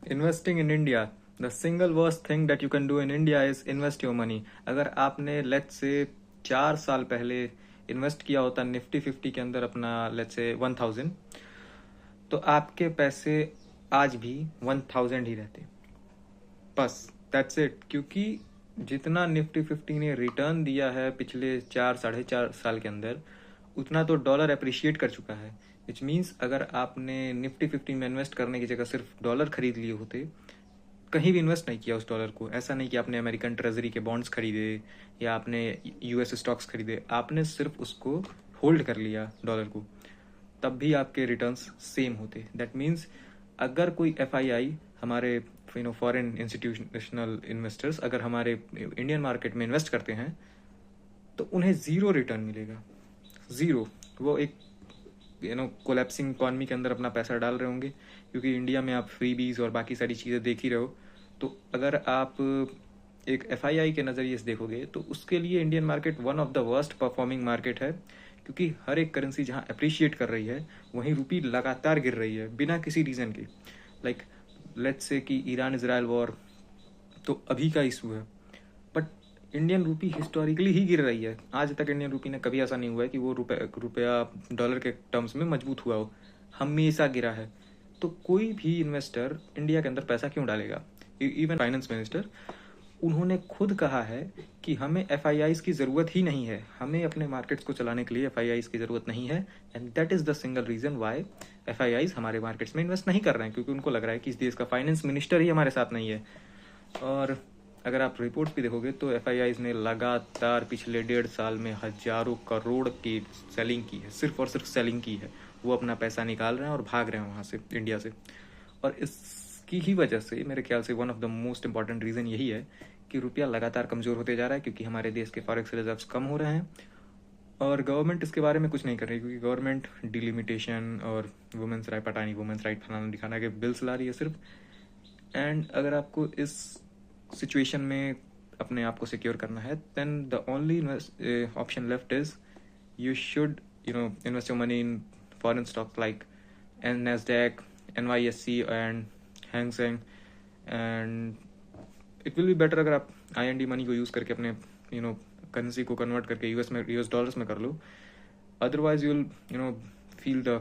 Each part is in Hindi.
Investing in India, the single worst thing that you can do in India is invest your money. अगर आपने लेट्स से 4 साल पहले इन्वेस्ट किया होता निफ्टी 50 के अंदर अपना लेट्स से 1000, तो आपके पैसे आज भी 1000 ही रहते। बस दैट्स इट। क्योंकि जितना निफ्टी 50 ने रिटर्न दिया है पिछले 4 साढ़े 4 साल के अंदर, उतना तो डॉलर अप्रिशिएट कर चुका है। विच मीन्स अगर आपने निफ्टी 50 में इन्वेस्ट करने की जगह सिर्फ डॉलर खरीद लिए होते, कहीं भी इन्वेस्ट नहीं किया उस डॉलर को, ऐसा नहीं कि आपने अमेरिकन ट्रेजरी के बॉन्ड्स खरीदे या आपने यूएस स्टॉक्स खरीदे, आपने सिर्फ उसको होल्ड कर लिया डॉलर को, तब भी आपके रिटर्न्स सेम होते। दैट मीन्स अगर कोई एफआईआई हमारे फॉरेन इंस्टीट्यूशनल इन्वेस्टर्स अगर हमारे इंडियन मार्केट में इन्वेस्ट करते हैं, तो उन्हें जीरो रिटर्न मिलेगा, जीरो। वो एक कोलैप्सिंग इकॉनमी के अंदर अपना पैसा डाल रहे होंगे, क्योंकि इंडिया में आप फ्रीबीज और बाकी सारी चीज़ें देख ही रहे हो। तो अगर आप एक एफआईआई के नज़रिए से देखोगे तो उसके लिए Indian market one of the worst performing market है, क्योंकि हर एक करेंसी जहाँ अप्रिशिएट कर रही है वहीं रुपी लगातार गिर रही है बिना किसी रीज़न के। लाइक लेट्स से कि ईरान इजराइल वॉर तो अभी का इशू है, बट इंडियन रूपी हिस्टोरिकली ही गिर रही है। आज तक इंडियन रूपी ने कभी ऐसा नहीं हुआ है कि वो रुपया डॉलर के टर्म्स में मजबूत हुआ हो, हमेशा गिरा है। तो कोई भी इन्वेस्टर इंडिया के अंदर पैसा क्यों डालेगा? इवन फाइनेंस मिनिस्टर, उन्होंने खुद कहा है कि हमें एफआईआईज की ज़रूरत ही नहीं है, हमें अपने मार्केट्स को चलाने के लिए एफआईआईज की ज़रूरत नहीं है। And that is the single reason why FIIs हमारे मार्केट्स में इन्वेस्ट नहीं कर रहे हैं, क्योंकि उनको लग रहा है कि इस देश का फाइनेंस मिनिस्टर ही हमारे साथ नहीं है। और अगर आप रिपोर्ट भी देखोगे तो एफआईआईज ने लगातार पिछले 1.5 साल में हजारों करोड़ की सेलिंग की है, सिर्फ और सिर्फ सेलिंग की है। वो अपना पैसा निकाल रहे हैं और भाग रहे हैं वहाँ से, इंडिया से। और इसकी ही वजह से मेरे ख्याल से one of the most important reason यही है कि रुपया लगातार कमज़ोर होते जा रहा है, क्योंकि हमारे देश के फॉरेक्स रिजर्व्स कम हो रहे हैं। और गवर्नमेंट इसके बारे में कुछ नहीं कर रही, क्योंकि गवर्नमेंट डिलिमिटेशन और वुमेंस राइट, पता नहीं वुमेंस राइट फलाना दिखाना के बिल्स ला रही है सिर्फ। एंड अगर आपको इस सिचुएशन में अपने आप को सिक्योर करना है, then the only option left is you should invest your money in foreign stocks like NASDAQ, NYSE and hang seng. And it will be better अगर आप IND मनी को यूज़ करके अपने करेंसी को कन्वर्ट करके यूएस डॉलर्स में कर लो। Otherwise you will feel the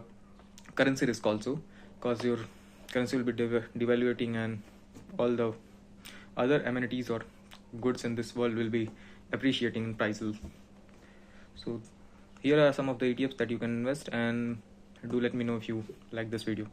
currency risk also, because your currency will be devaluating and all the other amenities or goods in this world will be appreciating in prices. So here are some of the ETFs that you can invest, and do let me know if you like this video.